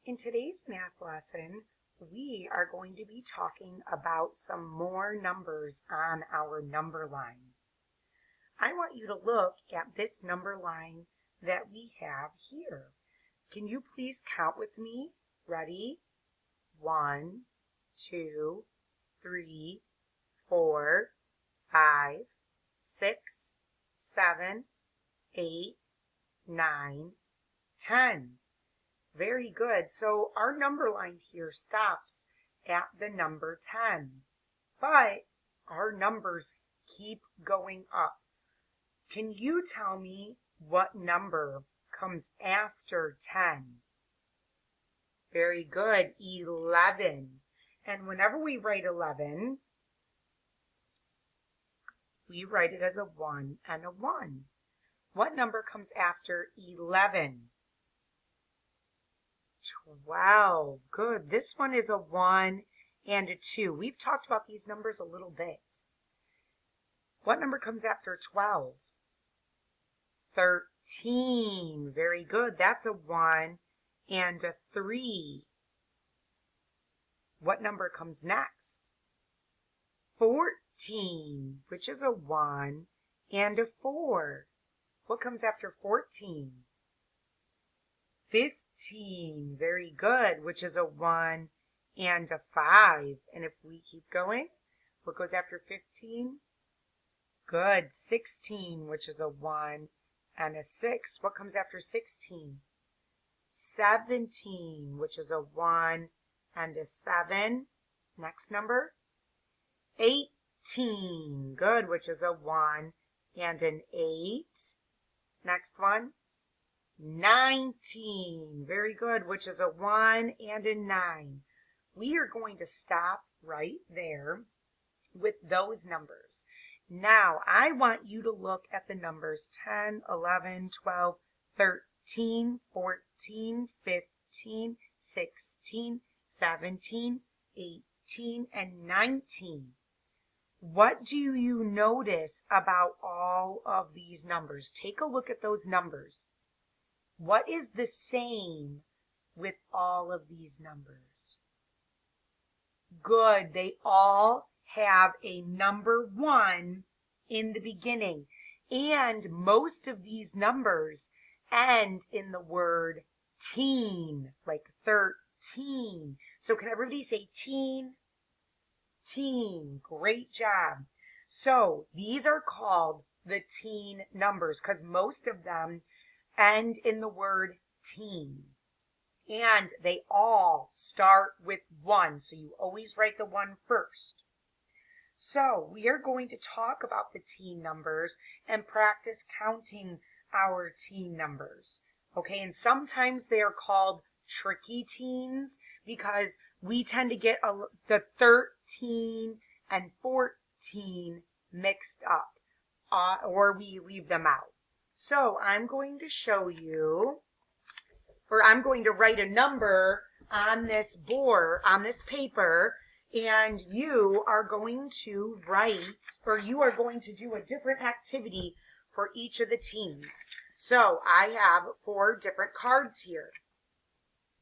In today's math lesson, we are going to be talking about some more numbers on our number line. I want you to look at this number line that we have here. Can you please count with me? Ready? 1, 2, 3, 4, 5, 6, 7, 8, 9, 10. Very good. So our number line here stops at the number 10, but our numbers keep going up. Can you tell me what number comes after 10? Very good. 11. And whenever we write 11, we write it as a 1 and a 1. What number comes after 11? 12. Good. This one is a 1 and a 2. We've talked about these numbers a little bit. What number comes after 12? 13. Very good. That's a 1 and a 3. What number comes next? 14, which is a 1 and a 4. What comes after 14? 15. Very good, which is a 1 and a 5. And if we keep going, what goes after 15? Good. 16, which is a 1 and a 6. What comes after 16? 17, which is a 1 and a 7. Next number? 18. Good, which is a 1 and an 8. Next one? 19. Very good, which is a 1 and a 9. We are going to stop right there with those numbers. Now, I want you to look at the numbers 10, 11, 12, 13, 14, 15, 16, 17, 18, and 19. What do you notice about all of these numbers? Take a look at those numbers. What is the same with all of these numbers? Good. They all have a number 1 in the beginning. And most of these numbers end in the word teen, like 13. So can everybody say teen? Teen. Great job. So these are called the teen numbers because most of them end in the word teen. And they all start with 1. So you always write the 1 first. So we are going to talk about the teen numbers and practice counting our teen numbers. Okay, and sometimes they are called tricky teens because we tend to get the 13 and 14 mixed up, or we leave them out. So I'm going to show you, or I'm going to write a number on this board, on this paper, and you are going to write, or you are going to do a different activity for each of the teens. So I have 4 different cards here.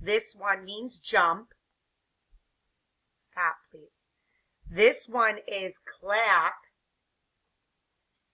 This one means jump. Stop, please. This one is clap.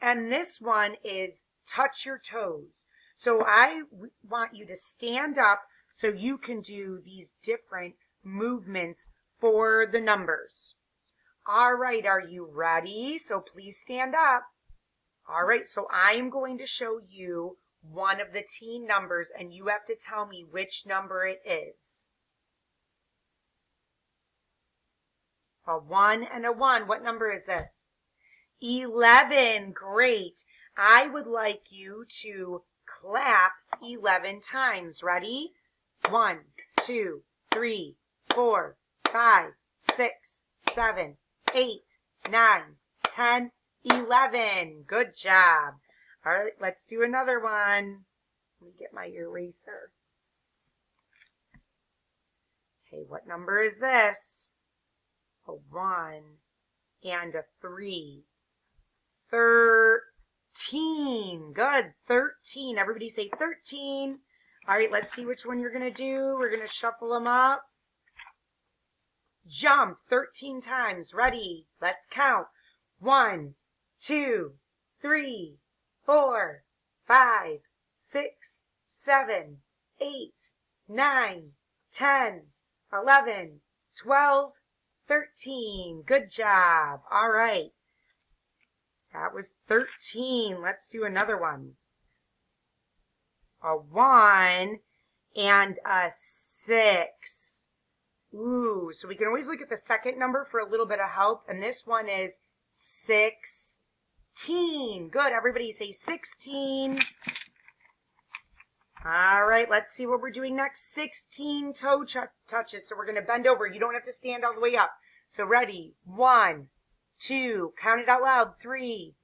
And this one is touch your toes. So I want you to stand up so you can do these different movements for the numbers. All right, are you ready? So please stand up. All right, so I am going to show you one of the teen numbers and you have to tell me which number it is. A 1 and a 1. What number is this? 11. Great. I would like you to clap 11 times. Ready? 1, 2, 3, 4, 5, 6, 7, 8, 9, 10, 11. Good job. All right, let's do another one. Let me get my eraser. Okay, what number is this? A 1 and a 3. 13. Good. 13. Everybody say 13. All right, let's see which one you're going to do. We're going to shuffle them up. Jump 13 times. Ready? Let's count. 1, 2, 3, 4, 5, 6, 7, 8, 9, 10, 11, 12, 13. Good job. All right. That was 13. Let's do another one. A 1 and a 6. Ooh, so we can always look at the second number for a little bit of help. And this one is 16. Good. Everybody say 16. All right, let's see what we're doing next. 16 toe touches. So we're going to bend over. You don't have to stand all the way up. So ready? 1, 2, count it out loud. 3,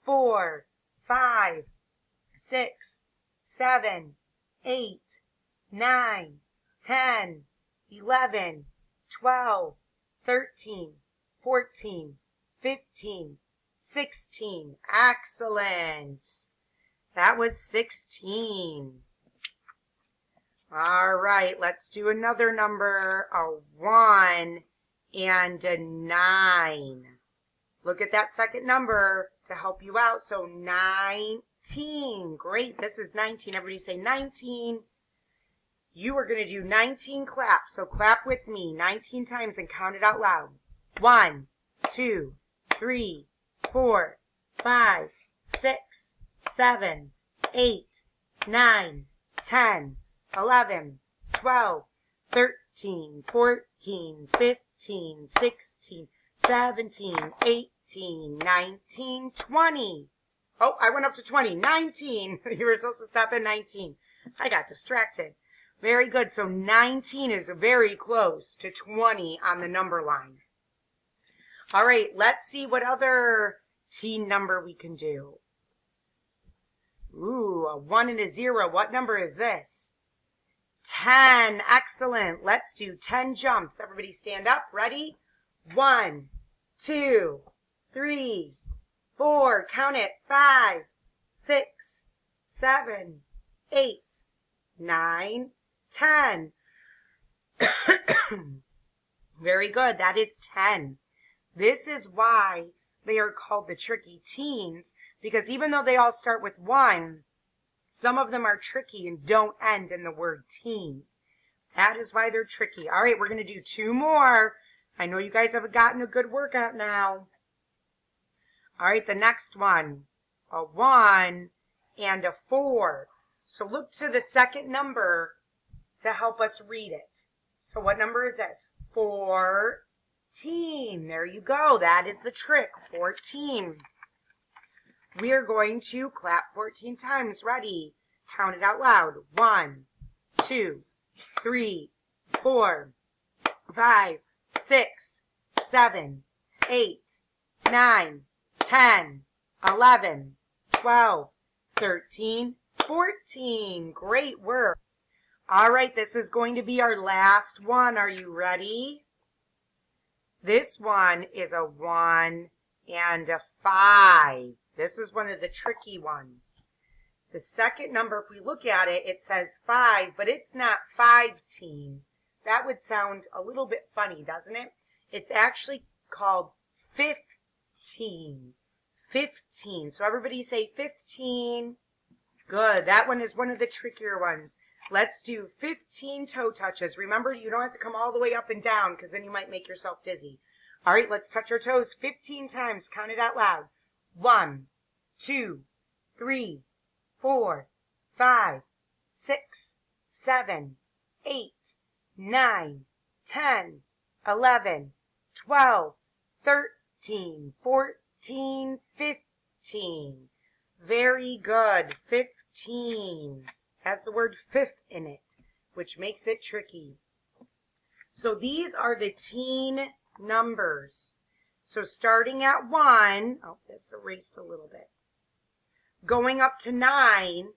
4, 5, 6, 7, 8, 9, 10, 11, 12, 13, 14, 15, 16. Excellent. That was 16. All right, let's do another number, a 1 and a 9. Look at that second number to help you out. So 19. Great, this is 19. Everybody say 19. You are going to do 19 claps. So clap with me 19 times and count it out loud. 1, 2, 3, 4, 5, 6, 7, 8, 9, 10, 11, 12, 13, 14, 15, 16, 17, 18, 19, 20. Oh, I went up to 20. 19. You were supposed to stop at 19. I got distracted. Very good. So 19 is very close to 20 on the number line. All right, let's see what other teen number we can do. Ooh, a 1 and a 0. What number is this? 10. Excellent. Let's do 10 jumps. Everybody stand up. Ready? 1, 2, 3, 4. Count it. 5, 6, 7, 8, 9, 10. Very good. That is 10. This is why they are called the tricky teens, because even though they all start with 1, some of them are tricky and don't end in the word teen. That is why they're tricky. All right, we're going to do 2 more. I know you guys have gotten a good workout now. All right, the next one, a 1 and a 4. So look to the second number to help us read it. So what number is this? 14. There you go. That is the trick, 14. We are going to clap 14 times. Ready? Count it out loud. 1, 2, 3, 4, 5, 6, 7, 8, 9, 10, 11, 12, 13, 14. Great work. All right, this is going to be our last one. Are you ready? This one is a 1 and a 5. This is one of the tricky ones. The second number, if we look at it, it says 5, but it's not 15. That would sound a little bit funny, doesn't it? It's actually called 15. 15. So everybody say 15. Good. That one is one of the trickier ones. Let's do 15 toe touches. Remember, you don't have to come all the way up and down because then you might make yourself dizzy. All right, let's touch our toes 15 times. Count it out loud. 1, 2, 3, 4, 5, 6, 7, 8, 9, 10, 11, 12, 13, 14, 15. Very good. 15 has the word fifth in it, which makes it tricky. So these are the teen numbers. So starting at 1, oh, this erased a little bit. Going up to 9,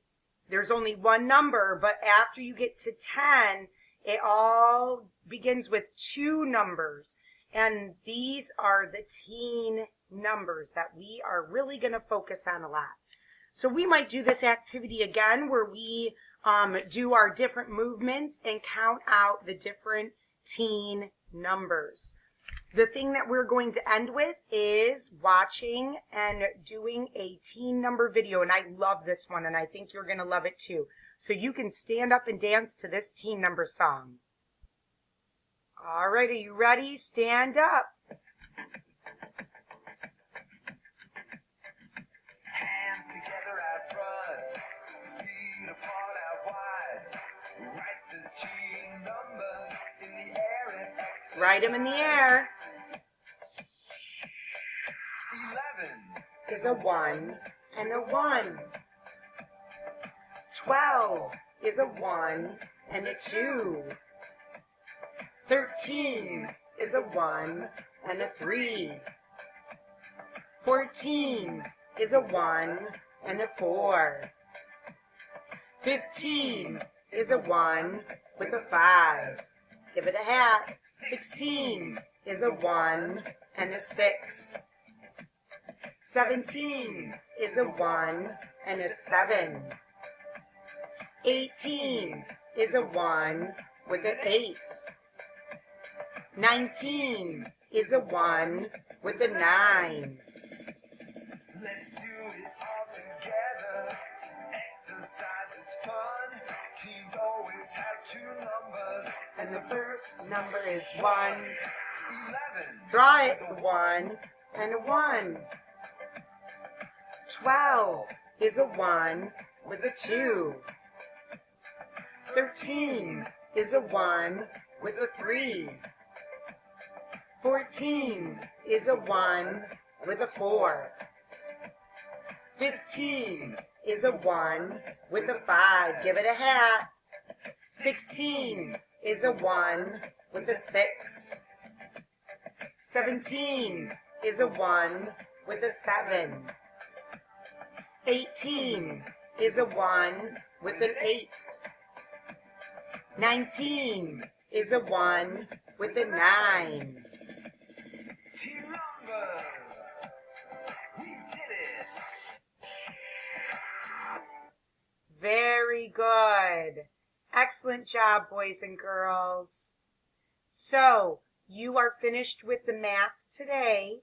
there's only one number, but after you get to 10, it all begins with 2 numbers. And these are the teen numbers that we are really going to focus on a lot. So we might do this activity again where we do our different movements and count out the different teen numbers. The thing that we're going to end with is watching and doing a teen number video. And I love this one, and I think you're going to love it too. So you can stand up and dance to this teen number song. All right, are you ready? Stand up. Hands together out front, feet apart out wide. Write the teen numbers in the air and exercise. Write them in the air. 11 Is a 1 and a 1. 12 is a 1 and a 2. 13 is a 1 and a 3. 14 is a 1 and a 4. 15 is a 1 with a 5. Give it a hat. 16 is a 1 and a 6. 17 is a 1 and a 7. 18 is a 1 with an 8. 19 is a 1 with a 9. Let's do it all together. Exercise is fun. Teens always have two numbers. And the first number is 1. 11 Draw it. 1 and a 1. 12 is a 1 with a 2. 13 is a 1 with a 3. 14 is a 1 with a 4. 15 is a 1 with a 5. Give it a hat. 16 is a 1 with a 6. 17 is a 1 with a 7. 18 is a 1 with an 8. 19 is a 1 with a 9. teen numbers. We did it. Very good. Excellent job, boys and girls. So, you are finished with the math today.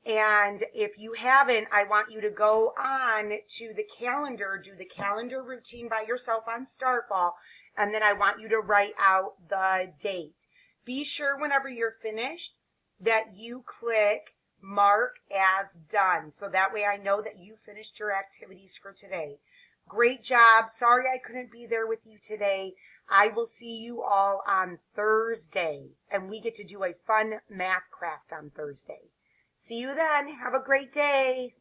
And if you haven't, I want you to go on to the calendar, do the calendar routine by yourself on Starfall, and then I want you to write out the date. Be sure whenever you're finished that you click mark as done, so that way I know that you finished your activities for today. Great job. Sorry I couldn't be there with you today. I will see you all on Thursday, and we get to do a fun math craft on Thursday. See you then. Have a great day.